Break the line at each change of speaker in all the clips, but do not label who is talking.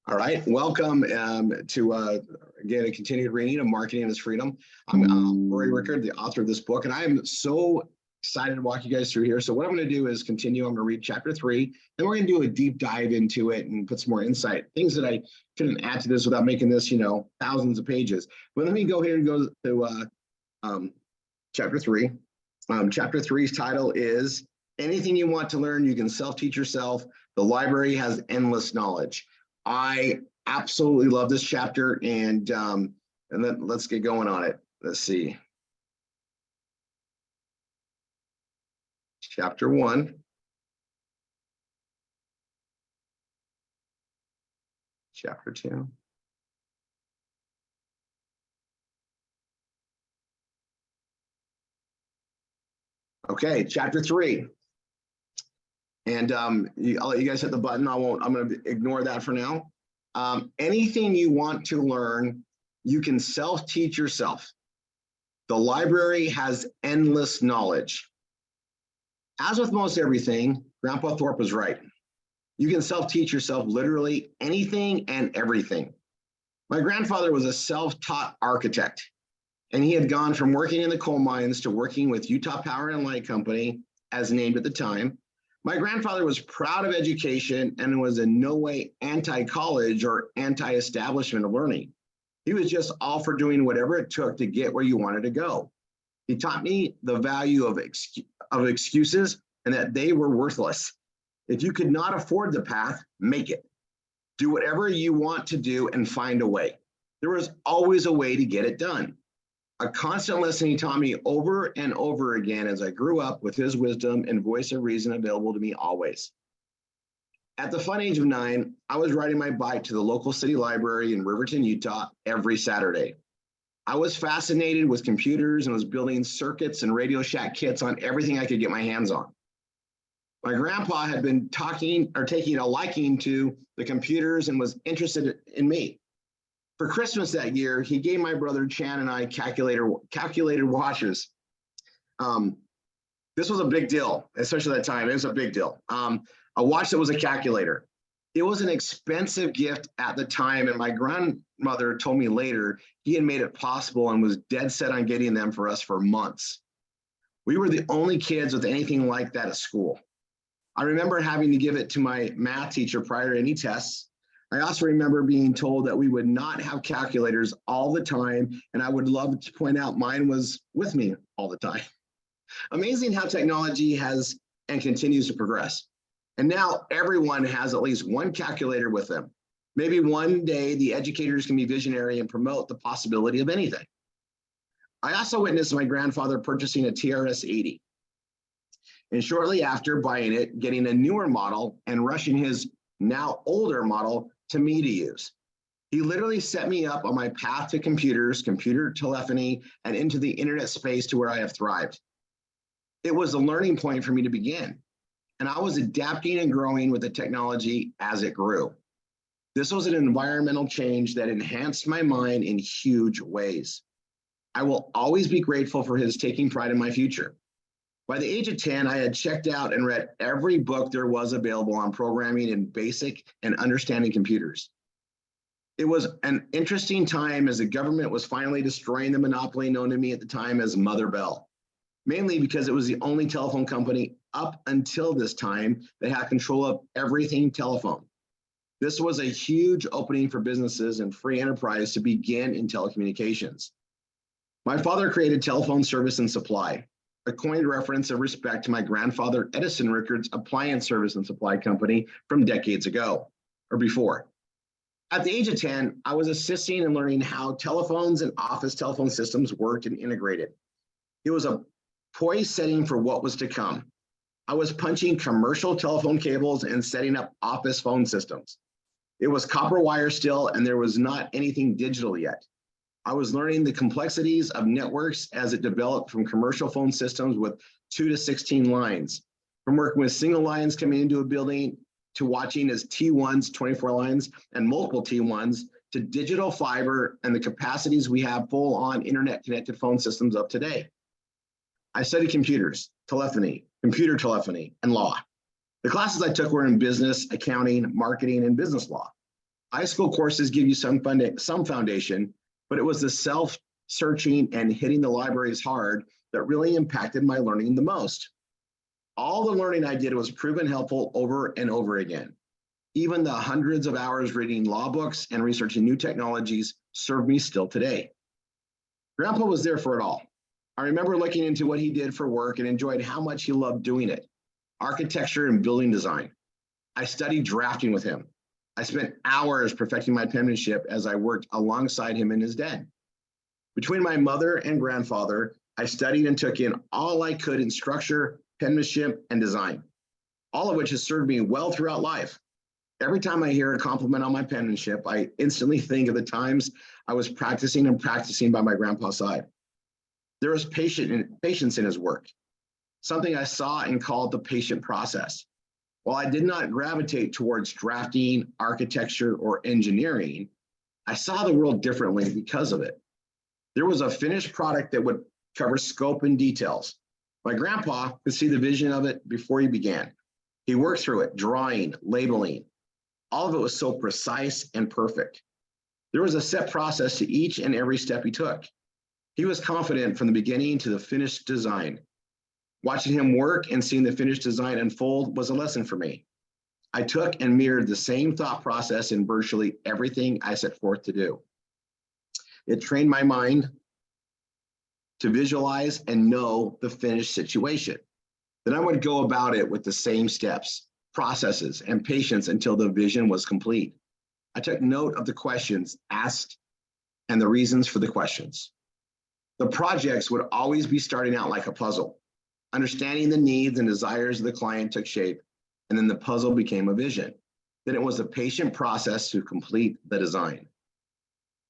All right, welcome to again a continued reading of Marketing is Freedom. I'm Rory Ricord, the author of this book, and I am so excited to walk you guys through here. So what I'm going to do is continue. I'm going to read chapter 3, and we're going to do a deep dive into it and put some more insight, things that I couldn't add to this without making this, thousands of pages. But let me go here and go to chapter 3. Chapter 3's title is Anything You Want to Learn, You Can Self-Teach Yourself. The library has endless knowledge. I absolutely love this chapter, and then let's get going on it. Let's see. Chapter 1. Chapter 2. Okay, chapter 3. And I'll let you guys hit the button. I'm going to ignore that for now. Anything you want to learn, you can self-teach yourself. The library has endless knowledge. As with most everything, Grandpa Thorpe was right. You can self-teach yourself literally anything and everything. My grandfather was a self-taught architect, and he had gone from working in the coal mines to working with Utah Power and Light Company, as named at the time. My grandfather was proud of education and was in no way anti-college or anti-establishment of learning. He was just all for doing whatever it took to get where you wanted to go. He taught me the value of excuses and that they were worthless. If you could not afford the path, make it. Do whatever you want to do and find a way. There was always a way to get it done. A constant lesson he taught me over and over again as I grew up with his wisdom and voice of reason available to me always. At the fun age of 9, I was riding my bike to the local city library in Riverton, Utah every Saturday. I was fascinated with computers and was building circuits and Radio Shack kits on everything I could get my hands on. My grandpa had been taking a liking to the computers and was interested in me. For Christmas that year, he gave my brother Chan and I calculated watches. This was a big deal, especially at that time. It was a big deal. A watch that was a calculator. It was an expensive gift at the time, and my grandmother told me later he had made it possible and was dead set on getting them for us for months. We were the only kids with anything like that at school. I remember having to give it to my math teacher prior to any tests. I also remember being told that we would not have calculators all the time, and I would love to point out mine was with me all the time. Amazing how technology has and continues to progress. And now everyone has at least one calculator with them. Maybe one day the educators can be visionary and promote the possibility of anything. I also witnessed my grandfather purchasing a TRS-80. And shortly after buying it, getting a newer model and rushing his now older model to me to use. He literally set me up on my path to computers, computer telephony, and into the internet space to where I have thrived. It was a learning point for me to begin, and I was adapting and growing with the technology as it grew. This was an environmental change that enhanced my mind in huge ways. I will always be grateful for his taking pride in my future. By the age of 10, I had checked out and read every book there was available on programming and basic and understanding computers. It was an interesting time as the government was finally destroying the monopoly known to me at the time as Mother Bell, mainly because it was the only telephone company up until this time that had control of everything telephone. This was a huge opening for businesses and free enterprise to begin in telecommunications. My father created telephone service and supply, a coined reference of respect to my grandfather Edison Ricord's appliance service and supply company from decades ago or before. At the age of 10, I was assisting and learning how telephones and office telephone systems worked and integrated. It was a poised setting for what was to come. I was punching commercial telephone cables and setting up office phone systems. It was copper wire still, and there was not anything digital yet. I was learning the complexities of networks as it developed from commercial phone systems with 2 to 16 lines, from working with single lines coming into a building to watching as T1s, 24 lines, and multiple T1s to digital fiber and the capacities we have full-on internet-connected phone systems of today. I studied computers, telephony, computer telephony, and law. The classes I took were in business, accounting, marketing, and business law. High school courses give you some foundation, but it was the self-searching and hitting the libraries hard that really impacted my learning the most. All the learning I did was proven helpful over and over again. Even the hundreds of hours reading law books and researching new technologies serve me still today. Grandpa was there for it all. I remember looking into what he did for work and enjoyed how much he loved doing it. Architecture and building design. I studied drafting with him. I spent hours perfecting my penmanship as I worked alongside him in his den. Between my mother and grandfather, I studied and took in all I could in structure, penmanship, and design, all of which has served me well throughout life. Every time I hear a compliment on my penmanship, I instantly think of the times I was practicing by my grandpa's side. There was patience in his work, something I saw and called the patient process. While I did not gravitate towards drafting, architecture, or engineering, I saw the world differently because of it. There was a finished product that would cover scope and details. My grandpa could see the vision of it before he began. He worked through it, drawing, labeling. All of it was so precise and perfect. There was a set process to each and every step he took. He was confident from the beginning to the finished design. Watching him work and seeing the finished design unfold was a lesson for me. I took and mirrored the same thought process in virtually everything I set forth to do. It trained my mind to visualize and know the finished situation. Then I would go about it with the same steps, processes, and patience until the vision was complete. I took note of the questions asked and the reasons for the questions. The projects would always be starting out like a puzzle. Understanding the needs and desires of the client took shape, and then the puzzle became a vision. Then it was a patient process to complete the design.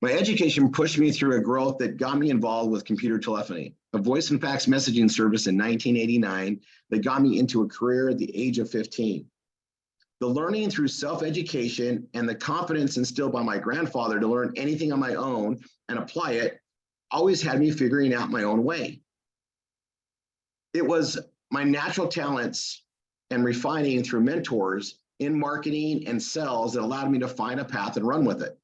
My education pushed me through a growth that got me involved with computer telephony, a voice and fax messaging service in 1989 that got me into a career at the age of 15. The learning through self-education and the confidence instilled by my grandfather to learn anything on my own and apply it always had me figuring out my own way. It was my natural talents and refining through mentors in marketing and sales that allowed me to find a path and run with it.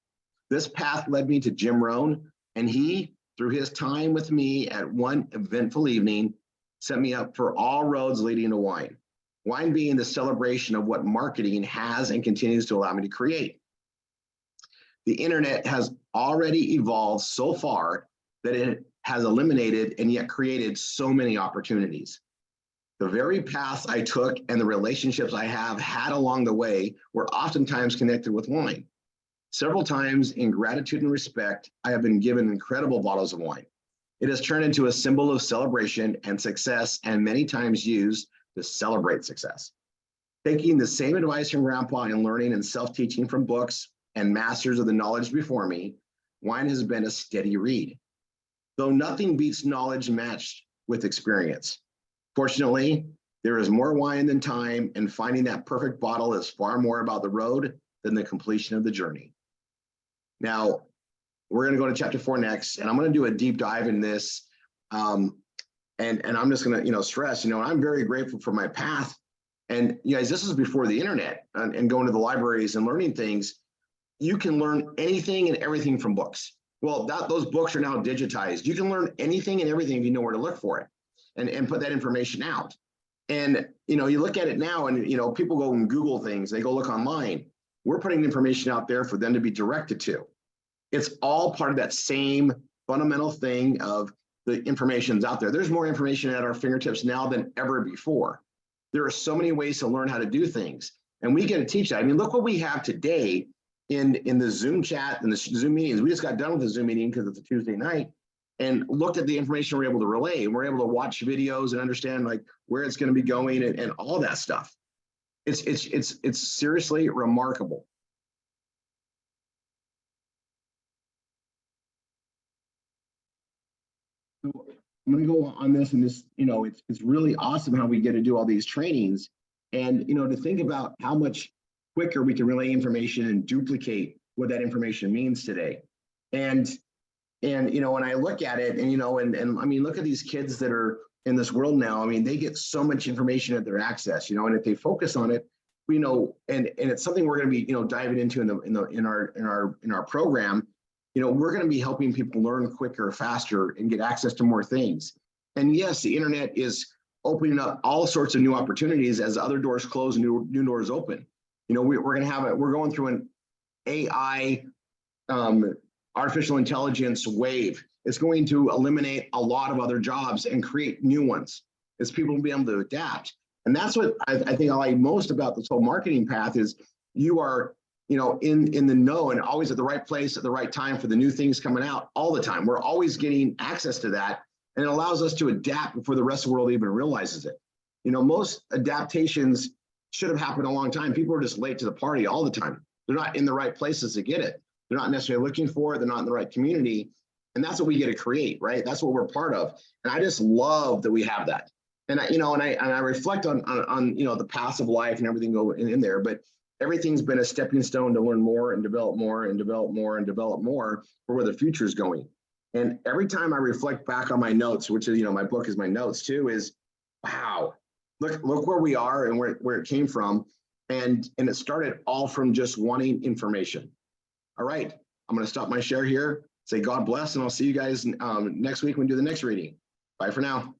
This path led me to Jim Rohn, and he, through his time with me at one eventful evening, set me up for all roads leading to wine. Wine being the celebration of what marketing has and continues to allow me to create. The internet has already evolved so far that it has eliminated and yet created so many opportunities. The very paths I took and the relationships I have had along the way were oftentimes connected with wine. Several times in gratitude and respect, I have been given incredible bottles of wine. It has turned into a symbol of celebration and success, and many times used to celebrate success. Taking the same advice from Grandpa and learning and self-teaching from books and masters of the knowledge before me, wine has been a steady read. Though nothing beats knowledge matched with experience. Fortunately, there is more wine than time, and finding that perfect bottle is far more about the road than the completion of the journey. Now, we're going to go to chapter 4 next, and I'm going to do a deep dive in this. And I'm just going to, stress, I'm very grateful for my path. And you guys, this is before the internet and going to the libraries and learning things. You can learn anything and everything from books. Well, those books are now digitized. You can learn anything and everything if you know where to look for it and put that information out. And, you look at it now and, people go and Google things. They go look online. We're putting information out there for them to be directed to. It's all part of that same fundamental thing of the information's out there. There's more information at our fingertips now than ever before. There are so many ways to learn how to do things, and we get to teach that. I mean, look what we have today in the Zoom chat and the Zoom meetings. We just got done with the Zoom meeting because it's a Tuesday night, and looked at the information we're able to relay. And we're able to watch videos and understand like where it's going to be going and all that stuff. It's seriously remarkable. So I'm going to go on this, and this, it's really awesome how we get to do all these trainings, and to think about how much quicker we can relay information and duplicate what that information means today. And when I look at it, and I mean, look at these kids that are in this world now. I mean, they get so much information at their access, and if they focus on it, and it's something we're going to be, diving into in our program. We're going to be helping people learn quicker, faster, and get access to more things. And yes, the internet is opening up all sorts of new opportunities as other doors close and new doors open. We're going through an AI, artificial intelligence wave. It's going to eliminate a lot of other jobs and create new ones as people will be able to adapt. And that's what I think I like most about this whole marketing path is you are, in the know and always at the right place at the right time for the new things coming out all the time. We're always getting access to that, and it allows us to adapt before the rest of the world even realizes it. Most adaptations should have happened a long time. People are just late to the party all the time. They're not in the right places to get it. They're not necessarily looking for it. They're not in the right community. And that's what we get to create, right? That's what we're part of. And I just love that we have that. And I reflect on the passive life and everything go in there, but everything's been a stepping stone to learn more and develop more and develop more and develop more for where the future is going. And every time I reflect back on my notes, which is, my book is my notes too, is wow, look where we are and where it came from. And it started all from just wanting information. All right, I'm going to stop my share here, say God bless, and I'll see you guys next week when we do the next reading. Bye for now.